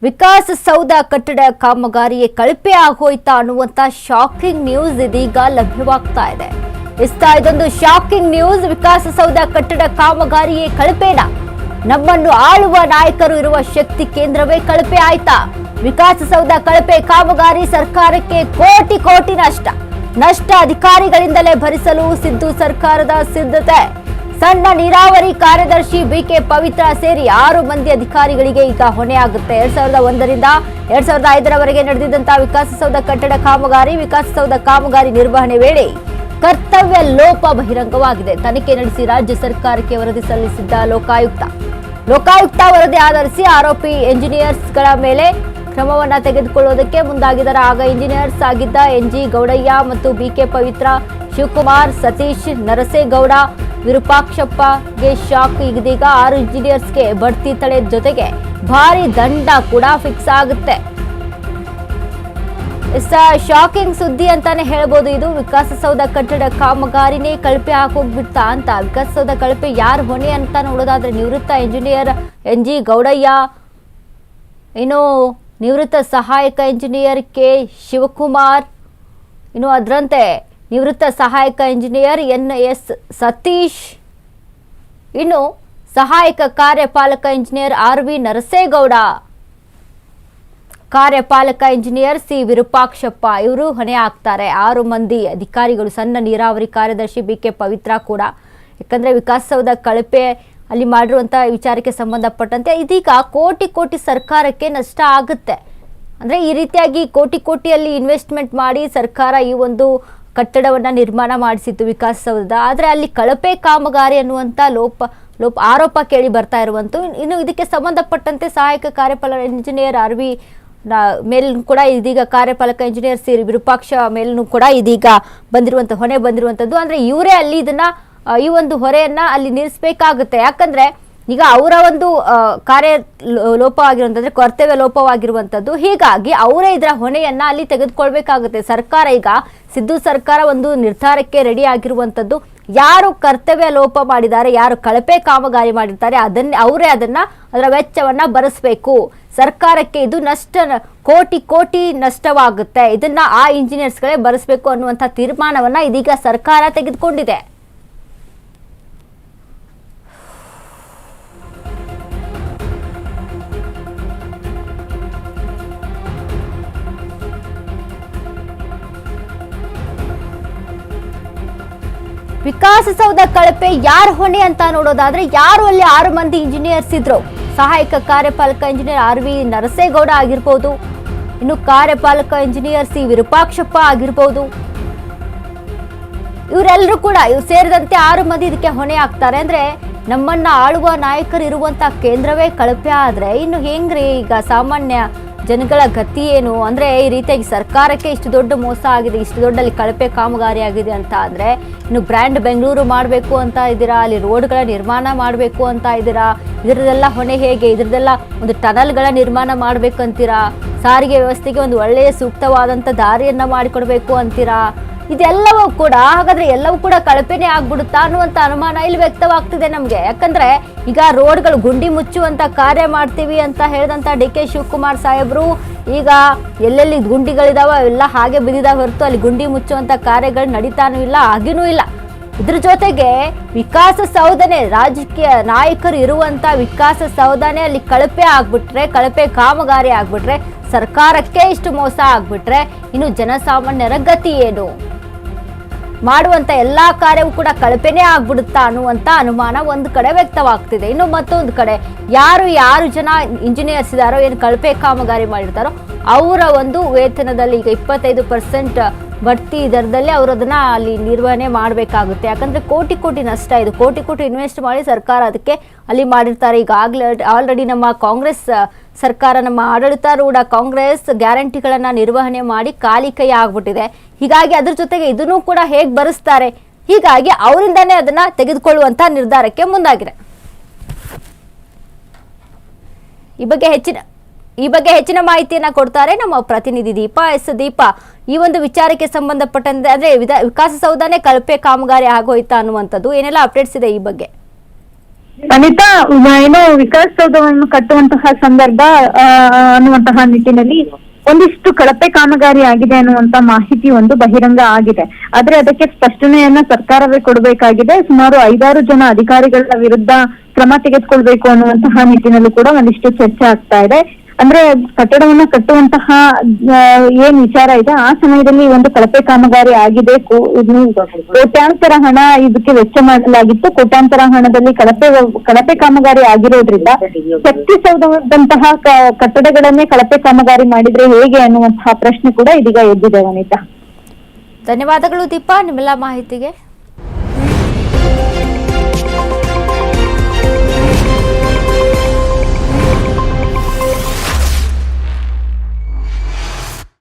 ವಿಕಾಸಸೌಧ ಕಟ್ಟಡ ಕಾಮಗಾರಿಯೇ ಕಳಪೆ ಆಗೋಯ್ತಾ ಅನ್ನುವಂತ ಶಾಕಿಂಗ್ ನ್ಯೂಸ್ ಇದೀಗ ಲಭ್ಯವಾಗ್ತಾ ಇದೆ. ಇದೊಂದು ಶಾಕಿಂಗ್ ನ್ಯೂಸ್. ವಿಕಾಸಸೌಧ ಕಟ್ಟಡ ಕಾಮಗಾರಿಯೇ ಕಳಪೆನಾ? ನಮ್ಮನ್ನು ಆಳುವ ನಾಯಕರು ಇರುವ ಶಕ್ತಿ ಕೇಂದ್ರವೇ ಕಳಪೆ ಆಯ್ತಾ? ವಿಕಾಸಸೌಧ ಕಳಪೆ ಕಾಮಗಾರಿ ಸರ್ಕಾರಕ್ಕೆ ಕೋಟಿ ಕೋಟಿ ನಷ್ಟ ಅಧಿಕಾರಿಗಳಿಂದಲೇ ಭರಿಸಲು ಸಿದ್ದು ಸರ್ಕಾರದ ಸಿದ್ಧತೆ. ಸಣ್ಣ ನೀರಾವರಿ ಕಾರ್ಯದರ್ಶಿ ಬಿಕೆ ಪವಿತ್ರ ಸೇರಿ 6 ಮಂದಿ ಅಧಿಕಾರಿಗಳಿಗೆ ಈಗ ಹೊಣೆಯಾಗುತ್ತೆ. 2001 ರಿಂದ 2005ರವರೆಗೆ ನಡೆದಿದ್ದಂತಹ ವಿಕಾಸಸೌಧ ಕಟ್ಟಡ ವಿಕಾಸಸೌಧ ಕಾಮಗಾರಿ ನಿರ್ವಹಣೆ ವೇಳೆ ಕರ್ತವ್ಯ ಲೋಪ ಬಹಿರಂಗವಾಗಿದೆ. ತನಿಖೆ ನಡೆಸಿ ರಾಜ್ಯ ಸರ್ಕಾರಕ್ಕೆ ವರದಿ ಸಲ್ಲಿಸಿದ್ದ ಲೋಕಾಯುಕ್ತ ವರದಿ ಆಧರಿಸಿ ಆರೋಪಿ ಎಂಜಿನಿಯರ್ಸ್ಗಳ ಮೇಲೆ ಕ್ರಮವನ್ನ ತೆಗೆದುಕೊಳ್ಳುವುದಕ್ಕೆ ಮುಂದಾಗಿದ್ದಾರೆ. ಆಗ ಇಂಜಿನಿಯರ್ಸ್ ಆಗಿದ್ದ ಎನ್ಜಿ ಗೌಡಯ್ಯ ಮತ್ತು ಬಿಕೆ ಪವಿತ್ರ, ಶಿವಕುಮಾರ್, ಸತೀಶ್, ನರಸೇಗೌಡ, ವಿರೂಪಾಕ್ಷಪ್ಪಗೆ ಶಾಕ್. ಇದೀಗ 6 ಇಂಜಿನಿಯರ್ಸ್ಗೆ ಬಡ್ತಿ ತಡೆ ಜೊತೆಗೆ ಭಾರಿ ದಂಡ ಕೂಡ ಫಿಕ್ಸ್ ಆಗುತ್ತೆ. ಶಾಕಿಂಗ್ ಸುದ್ದಿ ಅಂತಾನೆ ಹೇಳ್ಬೋದು ಇದು. ವಿಕಾಸಸೌಧ ಕಟ್ಟಡ ಕಾಮಗಾರಿನೇ ಕಳಪೆ ಹಾಕೋಗ್ಬಿಡ್ತಾ ಅಂತ. ವಿಕಾಸಸೌಧ ಕಳಪೆ ಯಾರು ಹೊಣೆ ಅಂತ ನೋಡೋದಾದ್ರೆ ನಿವೃತ್ತ ಇಂಜಿನಿಯರ್ ಎನ್ಜಿ ಗೌಡಯ್ಯ, ಇನ್ನು ನಿವೃತ್ತ ಸಹಾಯಕ ಇಂಜಿನಿಯರ್ ಕೆ ಶಿವಕುಮಾರ್, ಇನ್ನು ಅದರಂತೆ ನಿವೃತ್ತ ಸಹಾಯಕ ಇಂಜಿನಿಯರ್ ಎನ್ಎಸ್ ಸತೀಶ್, ಇನ್ನು ಸಹಾಯಕ ಕಾರ್ಯಪಾಲಕ ಇಂಜಿನಿಯರ್ ಆರ್ವಿ ನರಸೇಗೌಡ, ಕಾರ್ಯಪಾಲಕ ಇಂಜಿನಿಯರ್ ಸಿ ವಿರೂಪಾಕ್ಷಪ್ಪ ಇವರು ಹೊಣೆ ಆಗ್ತಾರೆ. 6 ಮಂದಿ ಅಧಿಕಾರಿಗಳು. ಸಣ್ಣ ನೀರಾವರಿ ಕಾರ್ಯದರ್ಶಿ ಬಿಕೆ ಪವಿತ್ರ ಕೂಡ. ಯಾಕಂದ್ರೆ ವಿಕಾಸಸೌಧ ಕಳಪೆ ಅಲ್ಲಿ ಮಾಡಿರುವಂತಹ ವಿಚಾರಕ್ಕೆ ಸಂಬಂಧಪಟ್ಟಂತೆ ಇದೀಗ ಕೋಟಿ ಸರ್ಕಾರಕ್ಕೆ ನಷ್ಟ ಆಗುತ್ತೆ. ಅಂದ್ರೆ ಈ ರೀತಿಯಾಗಿ ಕೋಟಿಯಲ್ಲಿ ಇನ್ವೆಸ್ಟ್ಮೆಂಟ್ ಮಾಡಿ ಸರ್ಕಾರ ಈ ಒಂದು ಕಟ್ಟಡವನ್ನ ನಿರ್ಮಾಣ ಮಾಡಿಸಿತ್ತು ವಿಕಾಸಸೌಧ. ಆದ್ರೆ ಅಲ್ಲಿ ಕಳಪೆ ಕಾಮಗಾರಿ ಅನ್ನುವಂತ ಆರೋಪ ಕೇಳಿ ಬರ್ತಾ ಇರುವಂತ. ಇನ್ನು ಇದಕ್ಕೆ ಸಂಬಂಧಪಟ್ಟಂತೆ ಸಹಾಯಕ ಕಾರ್ಯಪಾಲಕ ಇಂಜಿನಿಯರ್ ಆರ್ವಿ ಮೇಲೂ ಕೂಡ ಇದೀಗ ಕಾರ್ಯಪಾಲಕ ಇಂಜಿನಿಯರ್ ಸಿ ವಿರೂಪಾಕ್ಷ ಮೇಲೂ ಕೂಡ ಇದೀಗ ಹೊಣೆ ಬಂದಿರುವಂತದ್ದು. ಅಂದ್ರೆ ಇವರೇ ಅಲ್ಲಿ ಈ ಒಂದು ಹೊರೆಯನ್ನ ಅಲ್ಲಿ ನಿಲ್ಲಿಸಬೇಕಾಗುತ್ತೆ. ಯಾಕಂದ್ರೆ ಈಗ ಅವರ ಒಂದು ಕಾರ್ಯ ಲೋಪವಾಗಿರುವಂತಂದ್ರೆ ಕರ್ತವ್ಯ ಲೋಪವಾಗಿರುವಂತದ್ದು. ಹೀಗಾಗಿ ಅವರೇ ಇದರ ಹೊಣೆಯನ್ನ ಅಲ್ಲಿ ತೆಗೆದುಕೊಳ್ಬೇಕಾಗುತ್ತೆ. ಸರ್ಕಾರ ಈಗ ಸಿದ್ದು ಸರ್ಕಾರ ಒಂದು ನಿರ್ಧಾರಕ್ಕೆ ರೆಡಿ ಆಗಿರುವಂತದ್ದು. ಯಾರು ಕರ್ತವ್ಯ ಲೋಪ ಮಾಡಿದ್ದಾರೆ, ಯಾರು ಕಳಪೆ ಕಾಮಗಾರಿ ಮಾಡಿರ್ತಾರೆ ಅವರೇ ಅದರ ವೆಚ್ಚವನ್ನ ಭರಿಸಬೇಕು. ಸರ್ಕಾರಕ್ಕೆ ಇದು ಕೋಟಿ ನಷ್ಟವಾಗುತ್ತೆ. ಇದನ್ನ ಆ ಇಂಜಿನಿಯರ್ಸ್ಗಳೇ ಭರಿಸಬೇಕು ಅನ್ನುವಂಥ ತೀರ್ಮಾನವನ್ನ ಇದೀಗ ಸರ್ಕಾರ ತೆಗೆದುಕೊಂಡಿದೆ. ವಿಕಾಸಸೌಧ ಕಳಪೆ ಯಾರು ಹೊಣೆ ಅಂತ ನೋಡೋದಾದ್ರೆ ಯಾರು ಅಲ್ಲಿ 6 ಮಂದಿ ಇಂಜಿನಿಯರ್ಸ್ ಇದ್ರು. ಸಹಾಯಕ ಕಾರ್ಯಪಾಲಕ ಇಂಜಿನಿಯರ್ ಆರ್ವಿ ನರಸೇಗೌಡ ಆಗಿರ್ಬೋದು, ಇನ್ನು ಕಾರ್ಯಪಾಲಕ ಇಂಜಿನಿಯರ್ ಸಿ ವಿರೂಪಾಕ್ಷಪ್ಪ ಆಗಿರ್ಬೋದು. ಇವರೆಲ್ಲರೂ ಕೂಡ ಸೇರಿದಂತೆ 6 ಮಂದಿ ಇದಕ್ಕೆ ಹೊಣೆ ಆಗ್ತಾರೆ. ಅಂದ್ರೆ ನಮ್ಮನ್ನ ಆಳುವ ನಾಯಕರು ಇರುವಂತ ಕೇಂದ್ರವೇ ಕಳಪೆ ಆದ್ರೆ ಇನ್ನು ಹೆಂಗ್ರಿ ಈಗ ಸಾಮಾನ್ಯ ಜನಗಳ ಗತಿ ಏನು? ಅಂದ್ರೆ ಈ ರೀತಿಯಾಗಿ ಸರ್ಕಾರಕ್ಕೆ ಇಷ್ಟು ದೊಡ್ಡ ಮೋಸ ಆಗಿದೆ, ಇಷ್ಟು ದೊಡ್ಡ ಅಲ್ಲಿ ಕಳಪೆ ಕಾಮಗಾರಿ ಆಗಿದೆ ಅಂತ ಅಂದ್ರೆ ಇನ್ನು ಬ್ರ್ಯಾಂಡ್ ಬೆಂಗಳೂರು ಮಾಡಬೇಕು ಅಂತ ಇದ್ದೀರಾ, ಅಲ್ಲಿ ರೋಡ್ಗಳ ನಿರ್ಮಾಣ ಮಾಡಬೇಕು ಅಂತ ಇದ್ದೀರಾ, ಇದರದೆಲ್ಲ ಹೊಣೆ ಹೇಗೆ? ಇದರದೆಲ್ಲ ಒಂದು ಟನಲ್ಗಳ ನಿರ್ಮಾಣ ಮಾಡಬೇಕು ಅಂತೀರಾ, ಸಾರಿಗೆ ವ್ಯವಸ್ಥೆಗೆ ಒಂದು ಒಳ್ಳೆಯ ಸೂಕ್ತವಾದಂಥ ದಾರಿಯನ್ನ ಮಾಡಿಕೊಡ್ಬೇಕು ಅಂತೀರಾ. ಇದೆಲ್ಲವೂ ಕೂಡ ಹಾಗಾದ್ರೆ ಎಲ್ಲವೂ ಕೂಡ ಕಳಪೆನೇ ಆಗ್ಬಿಡುತ್ತಾ ಅನ್ನುವಂಥ ಅನುಮಾನ ಇಲ್ಲಿ ವ್ಯಕ್ತವಾಗ್ತಿದೆ ನಮ್ಗೆ. ಯಾಕಂದ್ರೆ ಈಗ ರೋಡ್ಗಳು ಗುಂಡಿ ಮುಚ್ಚುವಂತ ಕಾರ್ಯ ಮಾಡ್ತೀವಿ ಅಂತ ಹೇಳಿದಂತ ಡಿ.ಕೆ. ಶಿವಕುಮಾರ್ ಸಾಹೇಬ್ರು ಈಗ ಎಲ್ಲೆಲ್ಲಿ ಗುಂಡಿಗಳಿದಾವ ಎಲ್ಲ ಹಾಗೆ ಬಿದ್ದಿದಾವ ಹೊರತು ಅಲ್ಲಿ ಗುಂಡಿ ಮುಚ್ಚುವಂತ ಕಾರ್ಯಗಳು ನಡೀತಾನೂ ಇಲ್ಲ, ಆಗಿನೂ ಇಲ್ಲ. ಇದ್ರ ಜೊತೆಗೆ ವಿಕಾಸಸೌಧನೆ ರಾಜಕೀಯ ನಾಯಕರು ಇರುವಂತ ವಿಕಾಸಸೌಧನೆ ಅಲ್ಲಿ ಕಳಪೆ ಕಾಮಗಾರಿ ಆಗ್ಬಿಟ್ರೆ, ಸರ್ಕಾರಕ್ಕೆ ಇಷ್ಟು ಮೋಸ ಆಗ್ಬಿಟ್ರೆ ಇನ್ನು ಜನಸಾಮಾನ್ಯರ ಗತಿ ಏನು? ಮಾಡುವಂತ ಎಲ್ಲಾ ಕಾರ್ಯವೂ ಕೂಡ ಕಳಪೆನೇ ಆಗ್ಬಿಡುತ್ತಾ ಅನ್ನುವಂತ ಅನುಮಾನ ಒಂದು ಕಡೆ ವ್ಯಕ್ತವಾಗ್ತಿದೆ. ಇನ್ನು ಮತ್ತೊಂದು ಕಡೆ ಯಾರು ಜನ ಇಂಜಿನಿಯರ್ಸ್ ಇದಾರೋ, ಏನು ಕಳಪೆ ಕಾಮಗಾರಿ ಮಾಡಿರ್ತಾರೋ ಅವರ ಒಂದು ವೇತನದಲ್ಲಿ ಈಗ 25% ಬಡ್ತಿ ದರದಲ್ಲಿ ಅವರು ಅದನ್ನ ಅಲ್ಲಿ ನಿರ್ವಹಣೆ ಮಾಡಬೇಕಾಗುತ್ತೆ. ಯಾಕಂದ್ರೆ ಕೋಟಿ ನಷ್ಟ ಇದು. ಕೋಟಿ ಇನ್ವೆಸ್ಟ್ ಮಾಡಿ ಸರ್ಕಾರ ಅದಕ್ಕೆ ಅಲ್ಲಿ ಮಾಡಿರ್ತಾರೆ. ಈಗ ಆಲ್ರೆಡಿ ನಮ್ಮ ಕಾಂಗ್ರೆಸ್ ಸರ್ಕಾರ, ನಮ್ಮ ಆಡಳಿತಾರೂಢ ಕಾಂಗ್ರೆಸ್ ಗ್ಯಾರಂಟಿಗಳನ್ನ ನಿರ್ವಹಣೆ ಮಾಡಿ ಖಾಲಿ ಕೈ ಆಗ್ಬಿಟ್ಟಿದೆ. ಹೀಗಾಗಿ ಅದ್ರ ಜೊತೆಗೆ ಇದನ್ನು ಕೂಡ ಹೇಗೆ ಭರಿಸ್ತಾರೆ? ಹೀಗಾಗಿ ಅವರಿಂದಾನೇ ಅದನ್ನ ತೆಗೆದುಕೊಳ್ಳುವಂತ ನಿರ್ಧಾರಕ್ಕೆ ಮುಂದಾಗಿದೆ. ಈ ಬಗ್ಗೆ ಹೆಚ್ಚಿನ ಮಾಹಿತಿಯನ್ನ ಕೊಡ್ತಾರೆ ನಮ್ಮ ಪ್ರತಿನಿಧಿ ದೀಪಾ. ದೀಪಾ, ಈ ಒಂದು ವಿಚಾರಕ್ಕೆ ಸಂಬಂಧಪಟ್ಟಂತೆ ಅಂದ್ರೆ ವಿಕಾಸಸೌಧನೇ ಕಳಪೆ ಕಾಮಗಾರಿ ಆಗೋಯ್ತಾ ಅನ್ನುವಂಥದ್ದು ಏನೆಲ್ಲ ಅಪ್ಡೇಟ್ಸ್ ಇದೆ ಈ ಬಗ್ಗೆ? ಅನಿತಾ, ಏನೋ ವಿಕಾಸಸೌಧವನ್ನು ಕಟ್ಟುವಂತಹ ಸಂದರ್ಭ ಅನ್ನುವಂತಹ ನಿಟ್ಟಿನಲ್ಲಿ ಒಂದಿಷ್ಟು ಕಳಪೆ ಕಾಮಗಾರಿ ಆಗಿದೆ ಅನ್ನುವಂತ ಮಾಹಿತಿ ಒಂದು ಬಹಿರಂಗ ಆಗಿದೆ. ಆದ್ರೆ ಅದಕ್ಕೆ ಸ್ಪಷ್ಟನೆಯನ್ನ ಸರ್ಕಾರವೇ ಕೊಡಬೇಕಾಗಿದೆ. ಸುಮಾರು 5-6 ಜನ ಅಧಿಕಾರಿಗಳ ವಿರುದ್ಧ ಕ್ರಮ ತೆಗೆದುಕೊಳ್ಬೇಕು ಅನ್ನುವಂತಹ ನಿಟ್ಟಿನಲ್ಲೂ ಕೂಡ ಒಂದಿಷ್ಟು ಚರ್ಚೆ ಆಗ್ತಾ ಇದೆ. ಅಂದ್ರೆ ಕಟ್ಟಡವನ್ನ ಕಟ್ಟುವಂತಹ ಏನ್ ವಿಚಾರ ಇದೆ, ಆ ಸಮಯದಲ್ಲಿ ಒಂದು ಕಳಪೆ ಕಾಮಗಾರಿ ಆಗಿದೆ. ಕೋಟ್ಯಾಂತರ ಹಣ ಇದಕ್ಕೆ ವೆಚ್ಚ ಮಾಡಲಾಗಿತ್ತು. ಕೋಟ್ಯಾಂತರ ಹಣದಲ್ಲಿ ಕಳಪೆ ಕಾಮಗಾರಿ ಆಗಿರೋದ್ರಿಂದ ಶಕ್ತಿಸೌಧದಂತಹ ಕಟ್ಟಡಗಳನ್ನೇ ಕಳಪೆ ಕಾಮಗಾರಿ ಮಾಡಿದ್ರೆ ಹೇಗೆ ಅನ್ನುವಂತಹ ಪ್ರಶ್ನೆ ಕೂಡ ಇದೀಗ ಎದ್ದಿದೆ ವನಿತಾ. ಧನ್ಯವಾದಗಳು ದೀಪಾ ನಿಮ್ಮೆಲ್ಲ ಮಾಹಿತಿಗೆ.